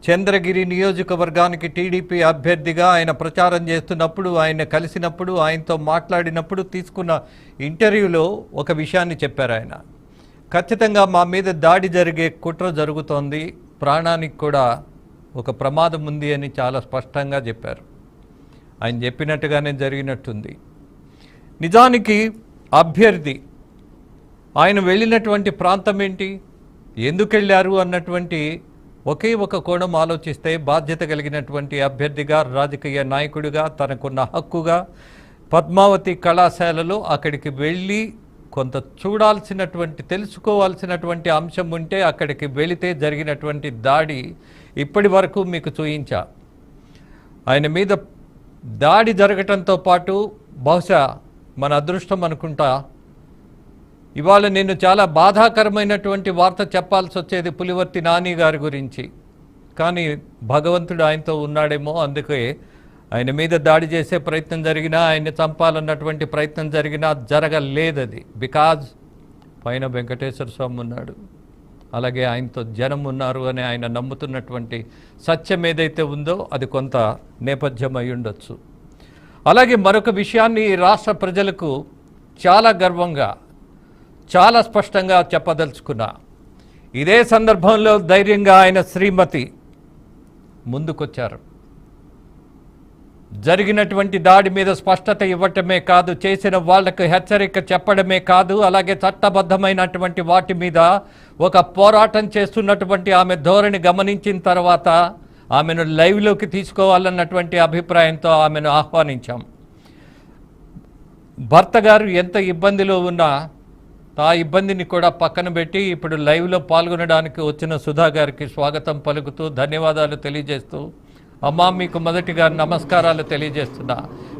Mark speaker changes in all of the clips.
Speaker 1: చంద్రగిరి నియోజకవర్గానికి టీడీపీ అభ్యర్థిగా ఆయన ప్రచారం చేస్తున్నప్పుడు, ఆయన కలిసినప్పుడు, ఆయనతో మాట్లాడినప్పుడు తీసుకున్న ఇంటర్వ్యూలో ఒక విషయాన్ని చెప్పారు. ఆయన ఖచ్చితంగా మా మీద దాడి జరిగే కుట్ర జరుగుతోంది, ప్రాణానికి కూడా ఒక ప్రమాదం ఉంది అని చాలా స్పష్టంగా చెప్పారు. ఆయన చెప్పినట్టుగానే జరిగినట్టుంది. నిజానికి అభ్యర్థి ఆయన వెళ్ళినటువంటి ప్రాంతం ఏంటి, ఎందుకు వెళ్ళారు అన్నటువంటి ఒకే ఒక కోణం ఆలోచిస్తే బాధ్యత కలిగినటువంటి అభ్యర్థిగా, రాజకీయ నాయకుడిగా తనకున్న హక్కుగా పద్మావతి కళాశాలలో అక్కడికి వెళ్ళి కొంత చూడాల్సినటువంటి, తెలుసుకోవాల్సినటువంటి అంశం ఉంటే అక్కడికి వెళితే జరిగినటువంటి దాడి ఇప్పటి వరకు మీకు చూయించా. ఆయన మీద దాడి జరగటంతో పాటు బహుశా మన అదృష్టం అనుకుంటా, ఇవాళ నేను చాలా బాధాకరమైనటువంటి వార్త చెప్పాల్సి వచ్చేది పులివర్తి నాని గారి గురించి. కానీ భగవంతుడు ఆయనతో ఉన్నాడేమో, అందుకే ఆయన మీద దాడి చేసే ప్రయత్నం జరిగినా, ఆయన్ని చంపాలన్నటువంటి ప్రయత్నం జరిగినా జరగలేదది. బికాజ్ పైన వెంకటేశ్వర స్వామి ఉన్నాడు, అలాగే ఆయనతో జనం ఉన్నారు అని ఆయన నమ్ముతున్నటువంటి సత్యం ఏదైతే ఉందో అది కొంత నేపథ్యం అయి ఉండొచ్చు. అలాగే మరొక విషయాన్ని రాష్ట్ర ప్రజలకు చాలా గర్వంగా, చాలా స్పష్టంగా చెప్పదలుచుకున్నా. ఇదే సందర్భంలో ధైర్యంగా ఆయన శ్రీమతి ముందుకొచ్చారు. జరిగినటువంటి దాడి మీద స్పష్టత ఇవ్వటమే కాదు, చేసిన వాళ్లకు హెచ్చరిక చెప్పడమే కాదు, అలాగే చట్టబద్ధమైనటువంటి వాటి మీద ఒక పోరాటం చేస్తున్నటువంటి ఆమె ధోరణి గమనించిన తర్వాత ఆమెను లైవ్లోకి తీసుకోవాలన్నటువంటి అభిప్రాయంతో ఆమెను ఆహ్వానించాం. భర్త గారు ఎంత ఇబ్బందిలో ఉన్నా ఆ ఇబ్బందిని కూడా పక్కన పెట్టి ఇప్పుడు లైవ్లో పాల్గొనడానికి వచ్చిన సుధా గారికి స్వాగతం పలుకుతూ ధన్యవాదాలు తెలియజేస్తూ, అమ్మా మీకు మొదటిగా నమస్కారాలు తెలియజేస్తున్నా.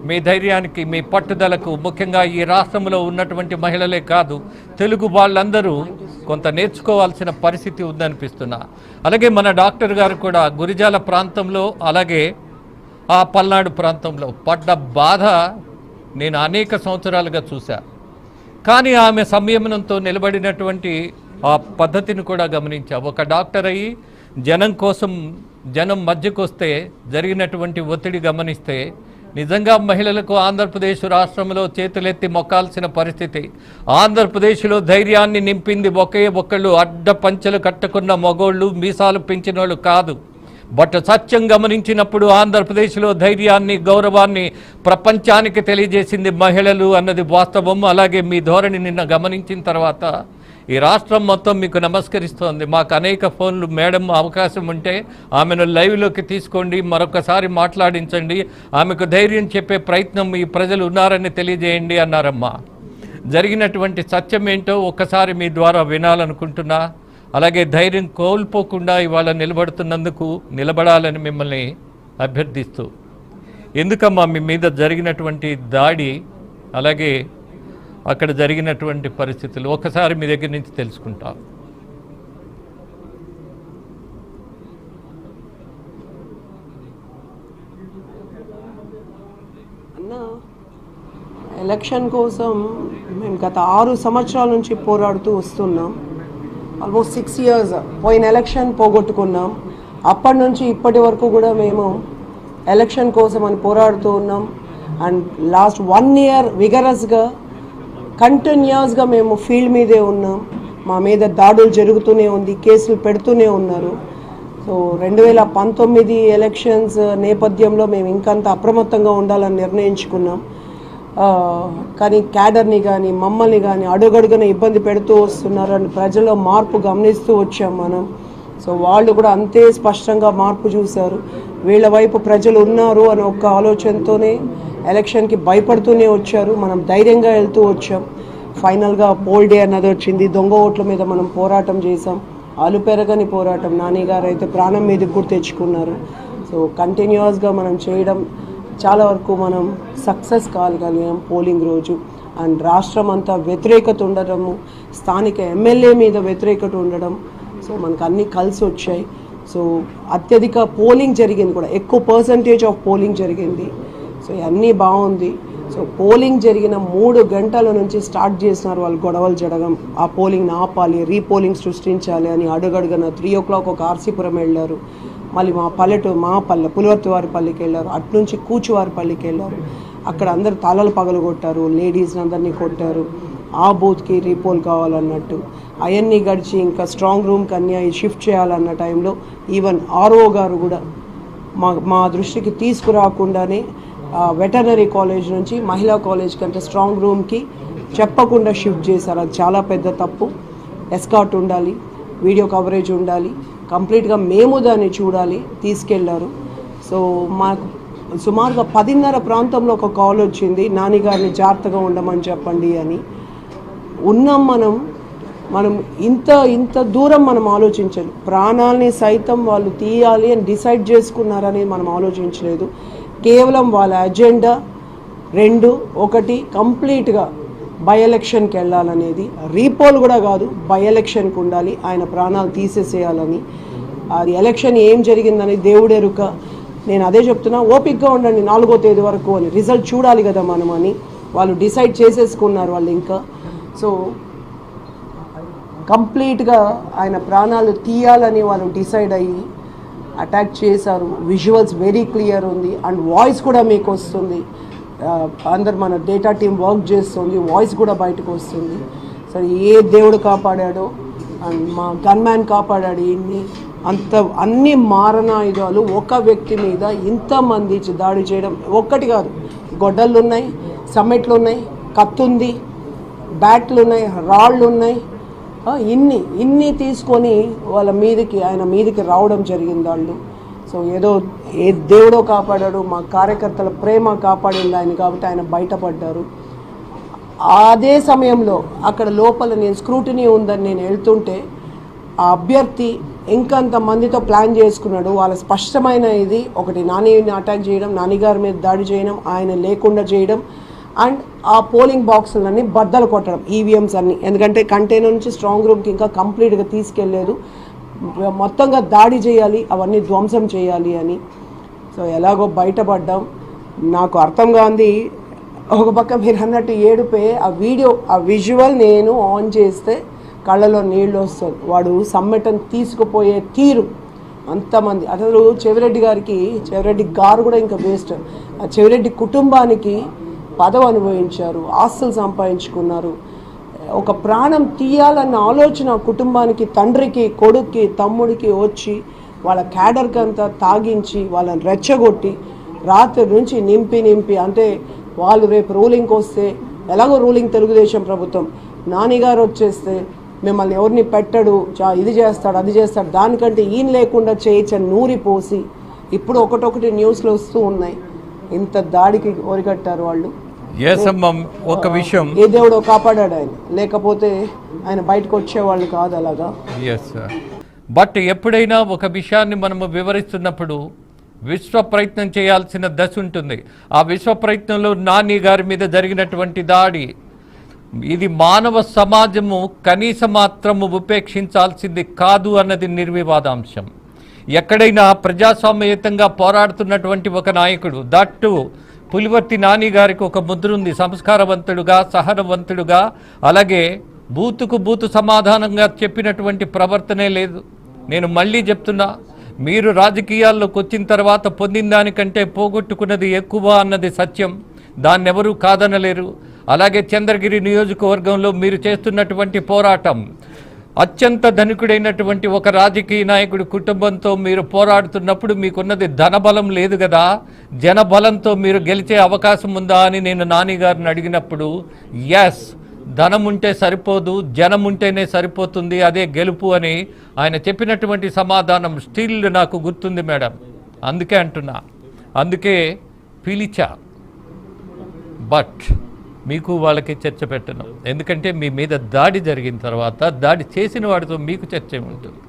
Speaker 1: మీ ధైర్యానికి, మీ పట్టుదలకు, ముఖ్యంగా ఈ రాష్ట్రంలో ఉన్నటువంటి మహిళలే కాదు తెలుగు వాళ్ళందరూ కొంత నేర్చుకోవాల్సిన పరిస్థితి ఉందనిపిస్తున్నా. అలాగే మన డాక్టర్ గారు కూడా గురిజాల ప్రాంతంలో, అలాగే ఆ పల్నాడు ప్రాంతంలో పడ్డ బాధ నేను అనేక సంవత్సరాలుగా చూశా. కానీ ఆమె సంయమనంతో నిలబడినటువంటి ఆ పద్ధతిని కూడా గమనించా. ఒక డాక్టర్ అయ్యి జనం కోసం, జనం మధ్యకు వస్తే జరిగినటువంటి ఒత్తిడి గమనిస్తే నిజంగా మహిళలకు ఆంధ్రప్రదేశ్ రాష్ట్రంలో చేతులెత్తి మొక్కాల్సిన పరిస్థితి. ఆంధ్రప్రదేశ్లో ధైర్యాన్ని నింపింది ఒకే ఒక్కళ్ళు, అడ్డ పంచెలు కట్టుకున్న మగోళ్ళు, మీసాలు పెంచినోళ్ళు కాదు. బట్ సత్యం గమనించినప్పుడు ఆంధ్రప్రదేశ్లో ధైర్యాన్ని, గౌరవాన్ని ప్రపంచానికి తెలియజేసింది మహిళలు అన్నది వాస్తవం. అలాగే మీ ధోరణి నిన్న గమనించిన తర్వాత ఈ రాష్ట్రం మొత్తం మీకు నమస్కరిస్తోంది. మాకు అనేక ఫోన్లు, మేడం అవకాశం ఉంటే ఆమెను లైవ్లోకి తీసుకోండి, మరొకసారి మాట్లాడించండి, ఆమెకు ధైర్యం చెప్పే ప్రయత్నం ఈ ప్రజలు ఉన్నారని తెలియజేయండి అన్నారమ్మా. జరిగినటువంటి సత్యం ఏంటో ఒక్కసారి మీ ద్వారా వినాలనుకుంటున్నా. అలాగే ధైర్యం కోల్పోకుండా ఇవాళ నిలబడుతున్నందుకు నిలబడాలని మిమ్మల్ని అభ్యర్థిస్తూ, ఎందుకమ్మా మీ మీద జరిగినటువంటి దాడి, అలాగే అక్కడ జరిగినటువంటి పరిస్థితులు ఒకసారి మీ దగ్గర నుంచి తెలుసుకుంటాం.
Speaker 2: అన్న, ఎలక్షన్ కోసం మేము గత 6 సంవత్సరాల నుంచి పోరాడుతూ వస్తున్నాం. ఆల్మోస్ట్ 6 years పోయిన ఎలక్షన్ పోగొట్టుకున్నాం. అప్పటి నుంచి ఇప్పటి వరకు కూడా మేము ఎలక్షన్ కోసం అని పోరాడుతూ ఉన్నాం. అండ్ లాస్ట్ 1 year విగరస్గా, కంటిన్యూస్గా మేము ఫీల్డ్ మీదే ఉన్నాం. మా మీద దాడులు జరుగుతూనే ఉంది, కేసులు పెడుతూనే ఉన్నారు. సో 2019 ఎలక్షన్స్ నేపథ్యంలో మేము ఇంకంత అప్రమత్తంగా ఉండాలని నిర్ణయించుకున్నాం. కానీ క్యాడర్ని కానీ మమ్మల్ని కానీ అడుగడుగున ఇబ్బంది పెడుతూ వస్తున్నారని ప్రజల్లో మార్పు గమనిస్తూ వచ్చాం మనం. సో వాళ్ళు కూడా అంతే స్పష్టంగా మార్పు చూశారు. వీళ్ళ వైపు ప్రజలు ఉన్నారు అని ఒక ఆలోచనతోనే ఎలక్షన్కి భయపడుతూనే వచ్చారు. మనం ధైర్యంగా వెళ్తూ వచ్చాం. ఫైనల్గా పోల్ డే అన్నది వచ్చింది. దొంగ ఓట్ల మీద మనం పోరాటం చేసాం, అలుపెరగని పోరాటం. నాని గారు అయితే ప్రాణం మీదకి కూడా తెచ్చుకున్నారు. సో కంటిన్యూస్గా మనం చేయడం, చాలా వరకు మనం సక్సెస్ కాగలిగాం పోలింగ్ రోజు. అండ్ రాష్ట్రం అంతా వ్యతిరేకత ఉండడము, స్థానిక ఎమ్మెల్యే మీద వ్యతిరేకత ఉండడం, సో మనకు అన్నీ కలిసి వచ్చాయి. సో అత్యధిక పోలింగ్ జరిగింది కూడా, ఎక్కువ పర్సంటేజ్ ఆఫ్ పోలింగ్ జరిగింది. సో అన్నీ బాగుంది. సో పోలింగ్ జరిగిన 3 గంటల నుంచి స్టార్ట్ చేసినారు వాళ్ళు గొడవలు జరగడం. ఆ పోలింగ్ని ఆపాలి, రీపోలింగ్ సృష్టించాలి అని అడుగడుగున 3 o'clock ఒక ఆర్సీపురం వెళ్ళారు. మళ్ళీ మా పల్లె పులివర్తివారిపల్లికి వెళ్ళారు, అట్నుంచి కూచువారిపల్లికి వెళ్ళారు. అక్కడ అందరు తలలు పగలు కొట్టారు, లేడీస్ని అందరినీ కొట్టారు. ఆ బూత్కి రీపోల్ కావాలన్నట్టు అవన్నీ గడిచి ఇంకా స్ట్రాంగ్ రూమ్కి అన్నీ షిఫ్ట్ చేయాలన్న టైంలో ఈవెన్ ఆర్ఓ గారు కూడా మా దృష్టికి తీసుకురాకుండానే వెటర్నరీ కాలేజ్ నుంచి మహిళా కాలేజ్ కంటే స్ట్రాంగ్ రూమ్కి చెప్పకుండా షిఫ్ట్ చేశారు. అది చాలా పెద్ద తప్పు. ఎస్కాట్ ఉండాలి, వీడియో కవరేజ్ ఉండాలి, కంప్లీట్గా మేము దాన్ని చూడాలి, తీసుకెళ్లారు. సో మాకు సుమారుగా 10:30 ప్రాంతంలో ఒక కాల్ వచ్చింది, నానిగారిని జాగ్రత్తగా ఉండమని చెప్పండి అని. ఉన్నాం మనం ఇంత దూరం మనం ఆలోచించాలి. ప్రాణాలని సైతం వాళ్ళు తీయాలి అని డిసైడ్ చేసుకున్నారని మనం ఆలోచించలేదు. కేవలం వాళ్ళ అజెండా 1 కంప్లీట్గా బై ఎలక్షన్కి వెళ్ళాలనేది. రీపోల్ కూడా కాదు, బై ఎలక్షన్కి ఉండాలి, ఆయన ప్రాణాలు తీసేసేయాలని. అది ఎలక్షన్ ఏం జరిగిందని దేవుడెరుక. నేను అదే చెప్తున్నా, ఓపిక్గా ఉండండి 4వ తేదీ వరకు అని, రిజల్ట్ చూడాలి కదా మనం అని వాళ్ళు డిసైడ్ చేసేసుకున్నారు వాళ్ళు ఇంకా. సో కంప్లీట్గా ఆయన ప్రాణాలు తీయాలని వాళ్ళు డిసైడ్ అయ్యి అటాక్ చేశారు. విజువల్స్ వెరీ క్లియర్ ఉంది అండ్ వాయిస్ కూడా మీకు వస్తుంది. అందరు మన డేటా టీమ్ వర్క్ చేస్తుంది, వాయిస్ కూడా బయటకు వస్తుంది. సరే, ఏ దేవుడు కాపాడాడో అండ్ మా గన్మ్యాన్ కాపాడాడు. అన్ని మారణాయుధాలు ఒక వ్యక్తి మీద ఇంతమంది దాడి చేయడం ఒక్కటి కాదు. గొడ్డళ్ళు ఉన్నాయి, సమ్మెట్లు ఉన్నాయి, కత్తుంది, బ్యాట్లు ఉన్నాయి, రాళ్ళు ఉన్నాయి. ఇన్ని తీసుకొని ఆయన మీదకి రావడం జరిగింది వాళ్ళు. సో ఏ దేవుడో కాపాడాడు, మా కార్యకర్తల ప్రేమ కాపాడింది ఆయన, కాబట్టి ఆయన బయటపడ్డారు. అదే సమయంలో అక్కడ లోపల నేను స్క్రూటినీ ఉందని నేను వెళ్తుంటే ఆ అభ్యర్థి ఇంకంత మందితో ప్లాన్ చేసుకున్నాడు. వాళ్ళ స్పష్టమైన ఇది ఒకటి, నానిని అటాక్ చేయడం, నానిగారి మీద దాడి చేయడం, ఆయన లేకుండా చేయడం అండ్ ఆ పోలింగ్ బాక్సులన్నీ బద్దలు కొట్టడం, ఈవీఎంస్ అన్నీ. ఎందుకంటే కంటైనర్ నుంచి స్ట్రాంగ్ రూమ్కి ఇంకా కంప్లీట్గా తీసుకెళ్ళలేదు, మొత్తంగా దాడి చేయాలి, అవన్నీ ధ్వంసం చేయాలి అని. సో ఎలాగో బయటపడ్డాం. నాకు అర్థం కాంది, ఒక పక్క మీరు అన్నట్టు ఏడుపే, ఆ విజువల్ నేను ఆన్ చేస్తే కళ్ళలో నీళ్ళు వస్తుంది. వాడు సమ్మెటను తీసుకుపోయే తీరు అంతమంది. అసలు చెవిరెడ్డి గారు కూడా ఇంకా వేస్ట్. ఆ చెవిరెడ్డి కుటుంబానికి పదవి అనుభవించారు, ఆస్తులు సంపాదించుకున్నారు. ఒక ప్రాణం తీయాలన్న ఆలోచన కుటుంబానికి, తండ్రికి, కొడుక్కి, తమ్ముడికి వచ్చి వాళ్ళ క్యాడర్కి అంతా తాగించి వాళ్ళని రెచ్చగొట్టి రాత్రి నుంచి నింపి అంటే వాళ్ళు రేపు రూలింగ్కి వస్తే, ఎలాగో రూలింగ్ తెలుగుదేశం ప్రభుత్వం, నానిగారు వచ్చేస్తే మిమ్మల్ని ఎవరిని పెట్టడు, ఇది చేస్తాడు అది చేస్తాడు, దానికంటే ఈయన లేకుండా చేయొచ్చని నూరిపోసి ఇప్పుడు ఒకటొకటి న్యూస్లో వస్తూ ఉన్నాయి. ఇంత దాడికి ఒరిగట్టారు వాళ్ళు.
Speaker 1: ఒక విషయం,
Speaker 2: ఏ దేవుడో కాపాడాడు ఆయన, లేకపోతే ఆయన బయటకు వచ్చేవాళ్ళు కాదు అలాగా.
Speaker 1: బట్ ఎప్పుడైనా ఒక విషయాన్ని మనము వివరిస్తున్నప్పుడు విశ్వ ప్రయత్నం చేయాల్సిన దశ ఉంటుంది. ఆ విశ్వ ప్రయత్నంలో నాని గారి మీద జరిగినటువంటి దాడి, ఇది మానవ సమాజము కనీస మాత్రము ఉపేక్షించాల్సింది కాదు అన్నది నిర్వివాదాంశం. ఎక్కడైనా ప్రజాస్వామ్యయుతంగా పోరాడుతున్నటువంటి ఒక నాయకుడు, దట్టు పులివర్తి నాని గారికి ఒక ముద్ర ఉంది, సంస్కారవంతుడుగా, సహనవంతుడుగా, అలాగే బూతు సమాధానంగా చెప్పినటువంటి ప్రవర్తనే లేదు. నేను మళ్ళీ చెప్తున్నా, మీరు రాజకీయాల్లోకి వచ్చిన తర్వాత పొందిన దానికంటే పోగొట్టుకున్నది ఎక్కువ అన్నది సత్యం, దాన్ని ఎవరూ కాదనలేరు. అలాగే చంద్రగిరి నియోజకవర్గంలో మీరు చేస్తున్నటువంటి పోరాటం, అత్యంత ధనికుడైనటువంటి ఒక రాజకీయ నాయకుడి కుటుంబంతో మీరు పోరాడుతున్నప్పుడు మీకున్నది ధనబలం లేదు కదా, జనబలంతో మీరు గెలిచే అవకాశం ఉందా అని నేను నాని గారిని అడిగినప్పుడు, ఎస్, ధనం ఉంటే సరిపోదు, జనం ఉంటేనే సరిపోతుంది, అదే గెలుపు అని ఆయన చెప్పినటువంటి సమాధానం స్టిల్ నాకు గుర్తుంది మేడం. అందుకే అంటున్నా, అందుకే పిలిచా. బట్ మీకు వాళ్ళకి చర్చ పెట్టను, ఎందుకంటే మీ మీద దాడి జరిగిన తర్వాత దాడి చేసిన వాడితో మీకు చర్చ ఉంటుంది.